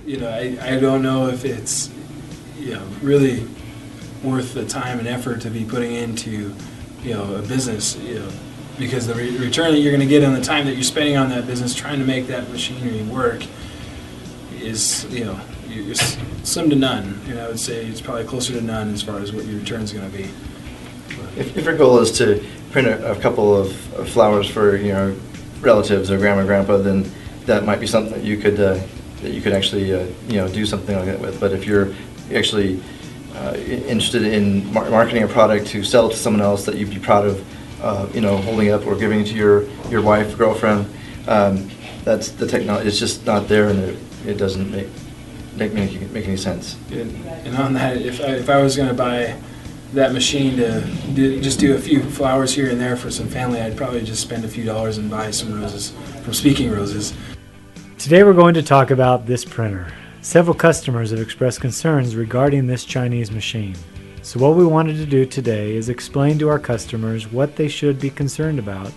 I don't know if it's really worth the time and effort to be putting into a business, because the return that you're going to get on the time that you're spending on that business trying to make that machinery work is you're slim to none. I would say it's probably closer to none as far as what your return is going to be. If your goal is to print a couple of flowers for relatives or grandma and grandpa, then that might be something that you could actually do something like that with. But if you're actually interested in marketing a product to sell to someone else that you'd be proud of, holding up or giving to your wife, girlfriend, that's the technology. It's just not there, and it doesn't make any sense. And on that, if I was going to buy that machine to just do a few flowers here and there for some family, I'd probably just spend a few dollars and buy some roses from Speaking Roses. Today we're going to talk about this printer. Several customers have expressed concerns regarding this Chinese machine. So what we wanted to do today is explain to our customers what they should be concerned about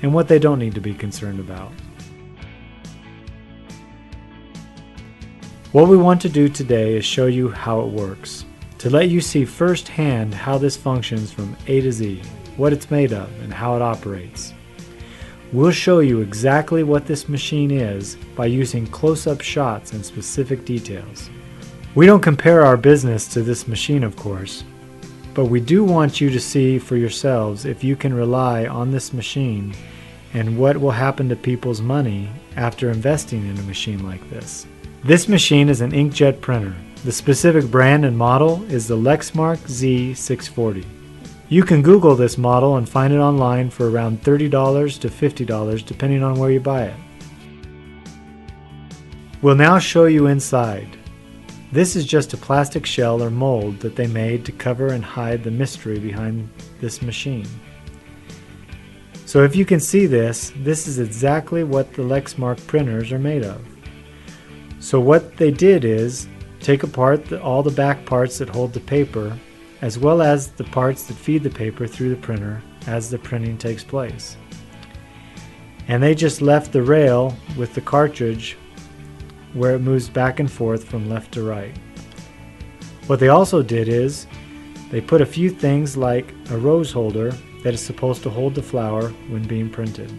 and what they don't need to be concerned about. What we want to do today is show you how it works, to let you see firsthand how this functions from A to Z, what it's made of, and how it operates. We'll show you exactly what this machine is by using close-up shots and specific details. We don't compare our business to this machine, of course, but we do want you to see for yourselves if you can rely on this machine and what will happen to people's money after investing in a machine like this. This machine is an inkjet printer. The specific brand and model is the Lexmark Z640. You can Google this model and find it online for around $30 to $50 depending on where you buy it. We'll now show you inside. This is just a plastic shell or mold that they made to cover and hide the mystery behind this machine. So if you can see this is exactly what the Lexmark printers are made of. So what they did is take apart all the back parts that hold the paper, as well as the parts that feed the paper through the printer as the printing takes place. And they just left the rail with the cartridge where it moves back and forth from left to right. What they also did is they put a few things like a rose holder that is supposed to hold the flower when being printed.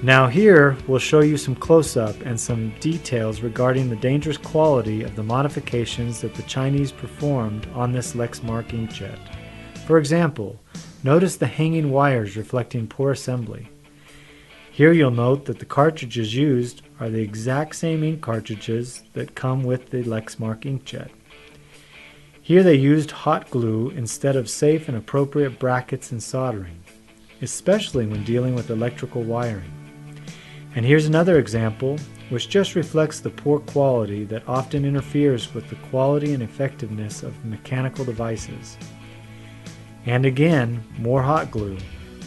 Now here we'll show you some close-up and some details regarding the dangerous quality of the modifications that the Chinese performed on this Lexmark inkjet. For example, notice the hanging wires reflecting poor assembly. Here you'll note that the cartridges used are the exact same ink cartridges that come with the Lexmark inkjet. Here they used hot glue instead of safe and appropriate brackets and soldering, especially when dealing with electrical wiring. And here's another example which just reflects the poor quality that often interferes with the quality and effectiveness of mechanical devices. And again, more hot glue,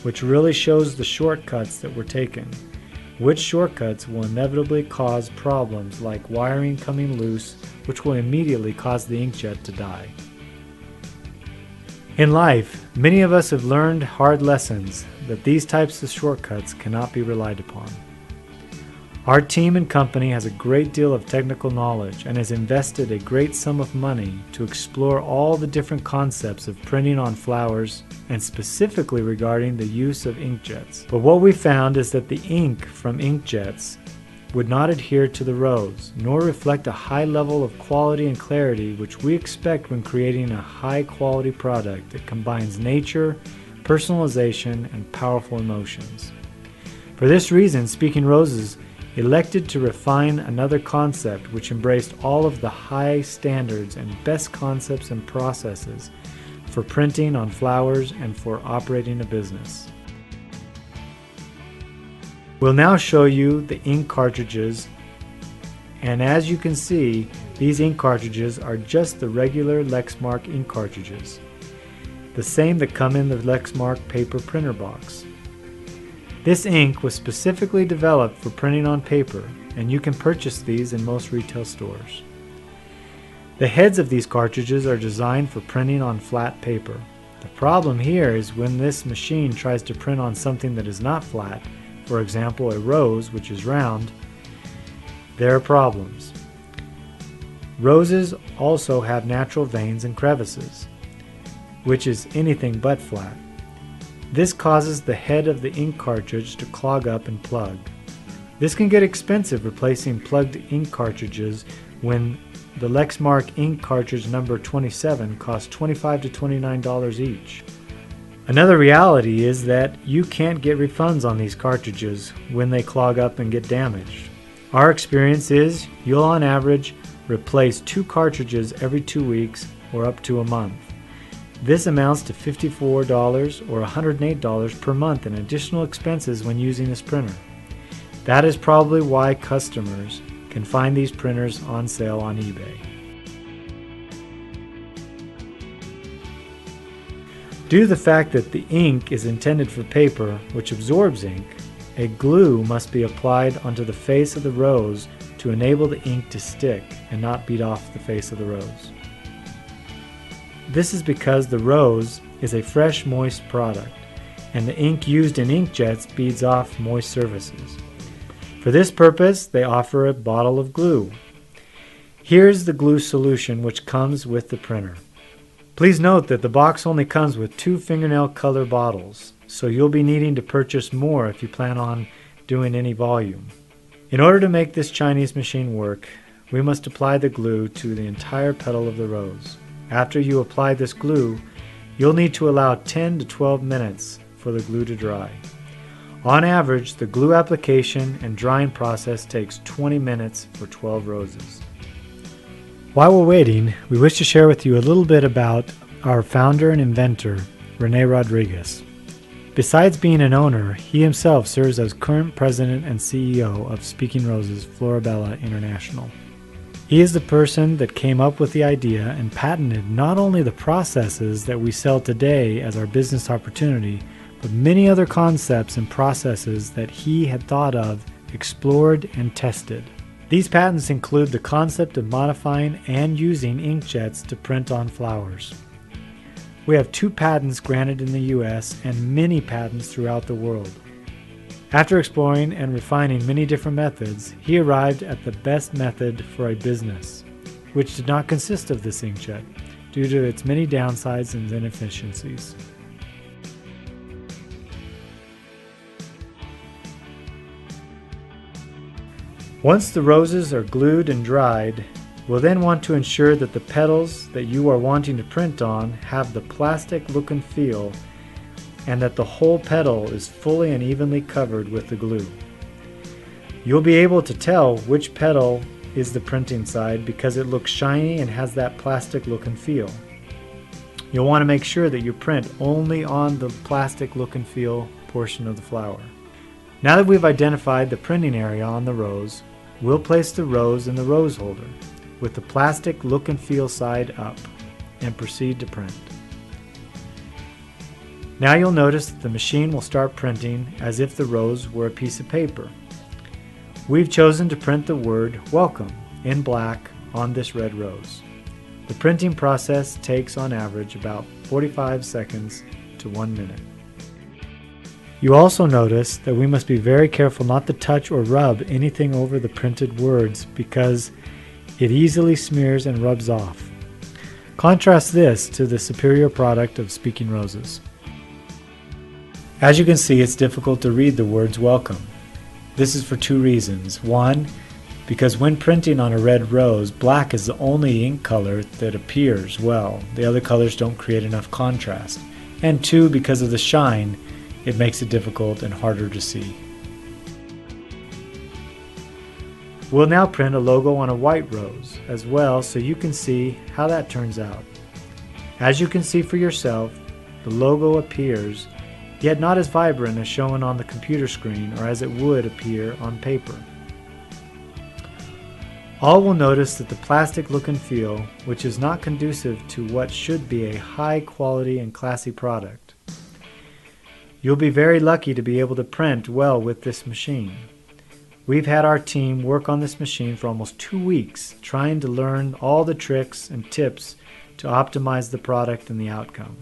which really shows the shortcuts that were taken, which shortcuts will inevitably cause problems like wiring coming loose, which will immediately cause the inkjet to die. In life, many of us have learned hard lessons that these types of shortcuts cannot be relied upon. Our team and company has a great deal of technical knowledge and has invested a great sum of money to explore all the different concepts of printing on flowers and specifically regarding the use of inkjets. But what we found is that the ink from inkjets would not adhere to the rose, nor reflect a high level of quality and clarity which we expect when creating a high quality product that combines nature, personalization, and powerful emotions. For this reason, Speaking Roses elected to refine another concept which embraced all of the high standards and best concepts and processes for printing on flowers and for operating a business. We'll now show you the ink cartridges, and as you can see, these ink cartridges are just the regular Lexmark ink cartridges, the same that come in the Lexmark paper printer box. This ink was specifically developed for printing on paper, and you can purchase these in most retail stores. The heads of these cartridges are designed for printing on flat paper. The problem here is when this machine tries to print on something that is not flat, for example a rose which is round, there are problems. Roses also have natural veins and crevices, which is anything but flat. This causes the head of the ink cartridge to clog up and plug. This can get expensive replacing plugged ink cartridges when the Lexmark ink cartridge number 27 costs $25 to $29 each. Another reality is that you can't get refunds on these cartridges when they clog up and get damaged. Our experience is you'll on average replace 2 cartridges every 2 weeks or up to a month. This amounts to $54 or $108 per month in additional expenses when using this printer. That is probably why customers can find these printers on sale on eBay. Due to the fact that the ink is intended for paper, which absorbs ink, a glue must be applied onto the face of the rose to enable the ink to stick and not bead off the face of the rose. This is because the rose is a fresh, moist product, and the ink used in inkjets beads off moist surfaces. For this purpose, they offer a bottle of glue. Here's the glue solution which comes with the printer. Please note that the box only comes with 2 fingernail color bottles, so you'll be needing to purchase more if you plan on doing any volume. In order to make this Chinese machine work, we must apply the glue to the entire petal of the rose. After you apply this glue, you'll need to allow 10 to 12 minutes for the glue to dry. On average, the glue application and drying process takes 20 minutes for 12 roses. While we're waiting, we wish to share with you a little bit about our founder and inventor, Rene Rodriguez. Besides being an owner, he himself serves as current president and CEO of Speaking Roses Florabella International. He is the person that came up with the idea and patented not only the processes that we sell today as our business opportunity, but many other concepts and processes that he had thought of, explored, and tested. These patents include the concept of modifying and using inkjets to print on flowers. We have 2 patents granted in the US and many patents throughout the world. After exploring and refining many different methods, he arrived at the best method for a business, which did not consist of this inkjet, due to its many downsides and inefficiencies. Once the roses are glued and dried, we'll then want to ensure that the petals that you are wanting to print on have the plastic look and feel, and that the whole petal is fully and evenly covered with the glue. You'll be able to tell which petal is the printing side because it looks shiny and has that plastic look and feel. You'll want to make sure that you print only on the plastic look and feel portion of the flower. Now that we've identified the printing area on the rose, we'll place the rose in the rose holder with the plastic look and feel side up and proceed to print. Now you'll notice that the machine will start printing as if the rose were a piece of paper. We've chosen to print the word welcome in black on this red rose. The printing process takes on average about 45 seconds to 1 minute. You also notice that we must be very careful not to touch or rub anything over the printed words because it easily smears and rubs off. Contrast this to the superior product of Speaking Roses. As you can see, it's difficult to read the words welcome. This is for 2 reasons. 1, because when printing on a red rose, black is the only ink color that appears well. The other colors don't create enough contrast. And 2, because of the shine, it makes it difficult and harder to see. We'll now print a logo on a white rose as well so you can see how that turns out. As you can see for yourself, the logo appears, yet not as vibrant as shown on the computer screen or as it would appear on paper. All will notice that the plastic look and feel, which is not conducive to what should be a high quality and classy product. You'll be very lucky to be able to print well with this machine. We've had our team work on this machine for almost 2 weeks, trying to learn all the tricks and tips to optimize the product and the outcome.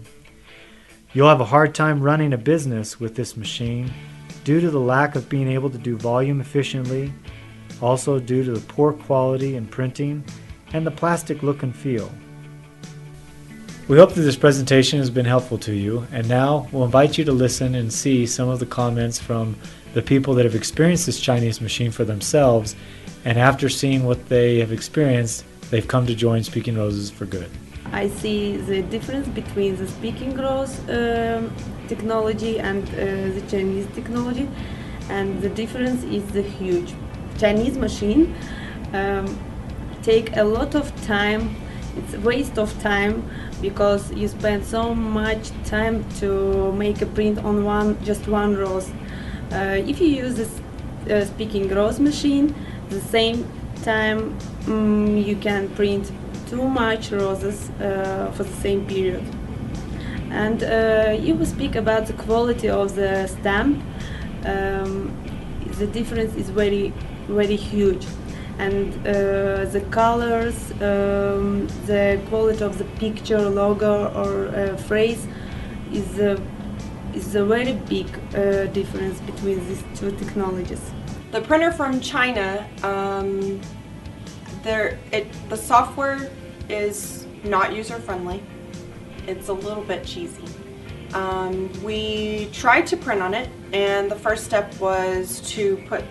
You'll have a hard time running a business with this machine due to the lack of being able to do volume efficiently, also due to the poor quality in printing and the plastic look and feel. We hope that this presentation has been helpful to you, and now we'll invite you to listen and see some of the comments from the people that have experienced this Chinese machine for themselves, and after seeing what they have experienced, they've come to join Speaking Roses for good. I see the difference between the Speaking Rose technology and the Chinese technology, and the difference is the huge. Chinese machine take a lot of time. It's a waste of time because you spend so much time to make a print on just one rose. If you use this Speaking Rose machine, the same time you can print too much roses for the same period. And you will speak about the quality of the stamp. The difference is very, very huge. And the colors, the quality of the picture, logo, or phrase is a very big difference between these two technologies. The printer from China, the software is not user-friendly. It's a little bit cheesy. We tried to print on it, and the first step was to put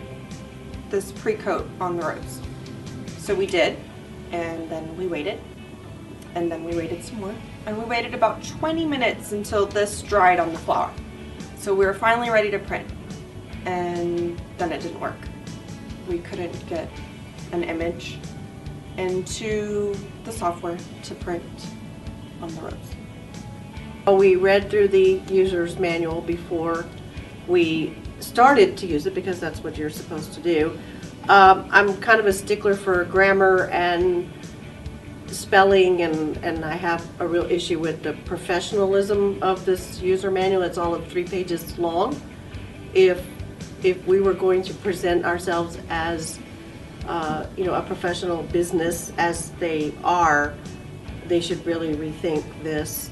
this pre-coat on the rose. So we did, and then we waited, and then we waited some more, and we waited about 20 minutes until this dried on the flower. So we were finally ready to print, and then it didn't work. We couldn't get an image into the software to print on the rose. We read through the user's manual before we started to use it, because that's what you're supposed to do. I'm kind of a stickler for grammar and spelling, and I have a real issue with the professionalism of this user manual. It's all of 3 pages long. If we were going to present ourselves as a professional business, as they are, they should really rethink this.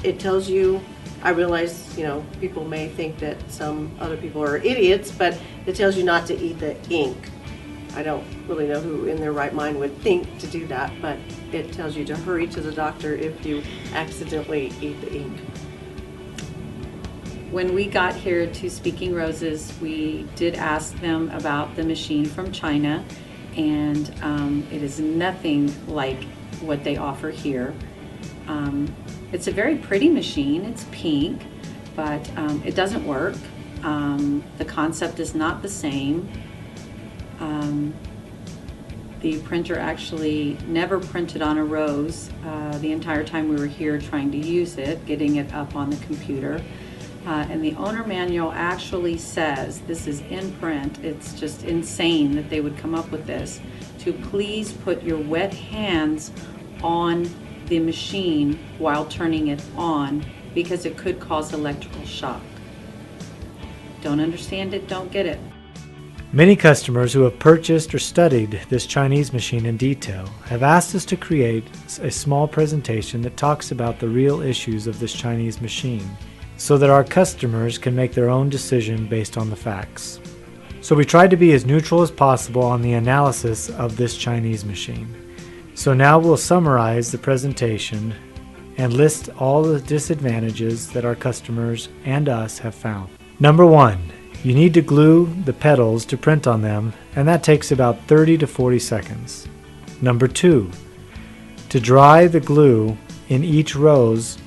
It tells you, I realize, people may think that some other people are idiots, but it tells you not to eat the ink. I don't really know who in their right mind would think to do that, but it tells you to hurry to the doctor if you accidentally eat the ink. When we got here to Speaking Roses, we did ask them about the machine from China, and it is nothing like what they offer here. It's a very pretty machine. It's pink, but it doesn't work. The concept is not the same. The printer actually never printed on a rose the entire time we were here trying to use it, getting it up on the computer. And the owner manual actually says, this is in print, it's just insane that they would come up with this, to please put your wet hands on the machine while turning it on, because it could cause electrical shock. Don't understand it, don't get it. Many customers who have purchased or studied this Chinese machine in detail have asked us to create a small presentation that talks about the real issues of this Chinese machine, so that our customers can make their own decision based on the facts. So we tried to be as neutral as possible on the analysis of this Chinese machine. So now we'll summarize the presentation and list all the disadvantages that our customers and us have found. Number 1, you need to glue the petals to print on them, and that takes about 30 to 40 seconds. Number 2, to dry the glue in each rose,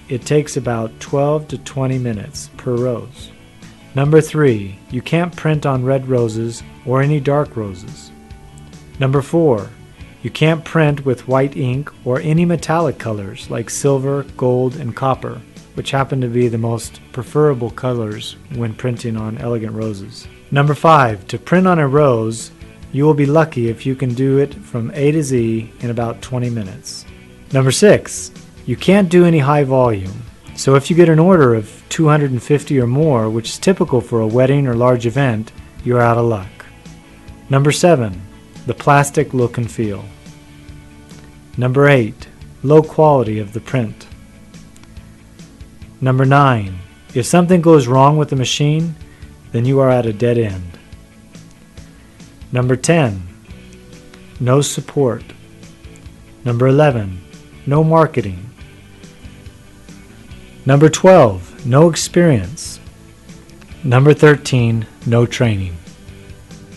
it takes about 12 to 20 minutes per rose. Number 3, you can't print on red roses or any dark roses. Number 4, you can't print with white ink or any metallic colors like silver, gold, and copper, which happen to be the most preferable colors when printing on elegant roses. Number 5, to print on a rose, you will be lucky if you can do it from A to Z in about 20 minutes. Number 6, you can't do any high volume. So if you get an order of 250 or more, which is typical for a wedding or large event, you're out of luck. Number 7, the plastic look and feel. Number 8, low quality of the print. Number 9, if something goes wrong with the machine, then you are at a dead end. Number 10, no support. Number 11, no marketing. Number 12, no experience. Number 13, no training.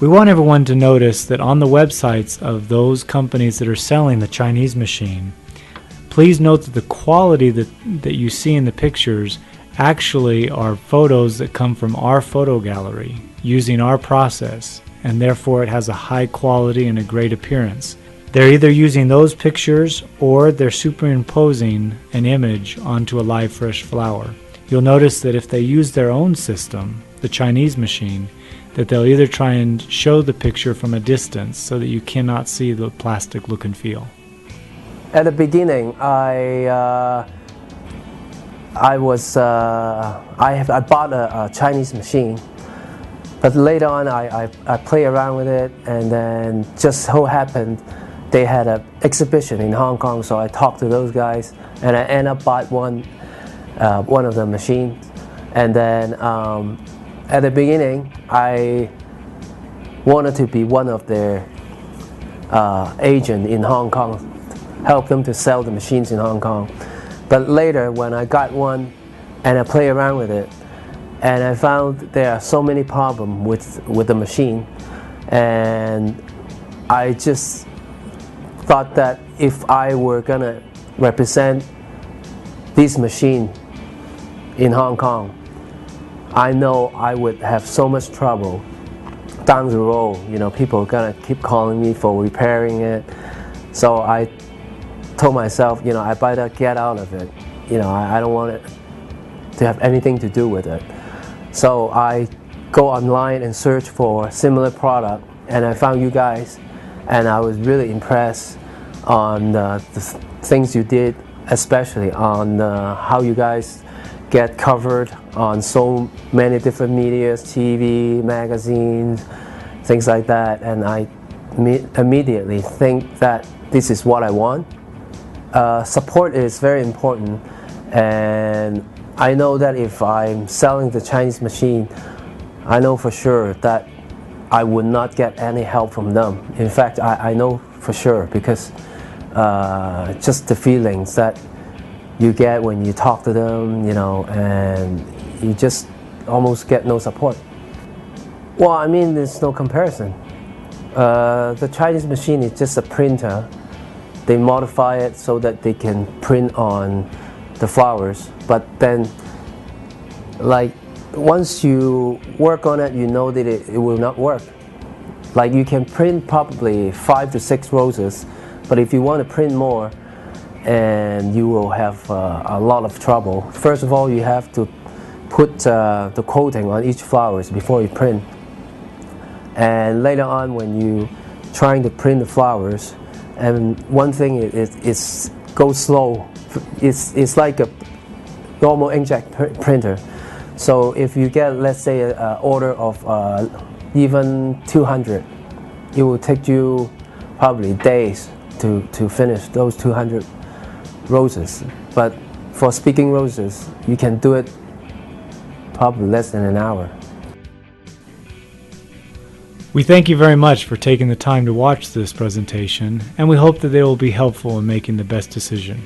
We want everyone to notice that on the websites of those companies that are selling the Chinese machine, please note that the quality that you see in the pictures actually are photos that come from our photo gallery using our process, and therefore it has a high quality and a great appearance. They're either using those pictures or they're superimposing an image onto a live fresh flower. You'll notice that if they use their own system, the Chinese machine, that they'll either try and show the picture from a distance so that you cannot see the plastic look and feel. At the beginning, I bought a Chinese machine, but later on I play around with it, and then just so happened they had an exhibition in Hong Kong, so I talked to those guys, and I ended up bought one of the machines. And then at the beginning, I wanted to be one of their agents in Hong Kong, help them to sell the machines in Hong Kong. But later, when I got one and I play around with it, and I found there are so many problems with the machine, and I just thought that if I were gonna represent this machine in Hong Kong, I know I would have so much trouble down the road. You know, people are gonna keep calling me for repairing it. So I told myself, you know, I better get out of it. You know, I don't want it to have anything to do with it. So I go online and search for similar product, and I found you guys, and I was really impressed on the things you did, especially on how you guys get covered on so many different medias, TV, magazines, things like that, and I immediately think that this is what I want. Support is very important, and I know that if I'm selling the Chinese machine, I know for sure that I would not get any help from them. In fact, I know for sure, because just the feelings that you get when you talk to them, you know, and you just almost get no support. Well, I mean, there's no comparison. The Chinese machine is just a printer. They modify it so that they can print on the flowers, but then, like, once you work on it, you know that it will not work. Like, you can print probably 5 to 6 roses, but if you want to print more, and you will have a lot of trouble. First of all, you have to put the coating on each flowers before you print. And later on, when you trying to print the flowers, and one thing is go slow. It's like a normal inkjet printer. So if you get, let's say, an order of even 200, it will take you probably days to finish those 200 roses. But for speaking roses, you can do it probably less than an hour. We thank you very much for taking the time to watch this presentation, and we hope that they will be helpful in making the best decision.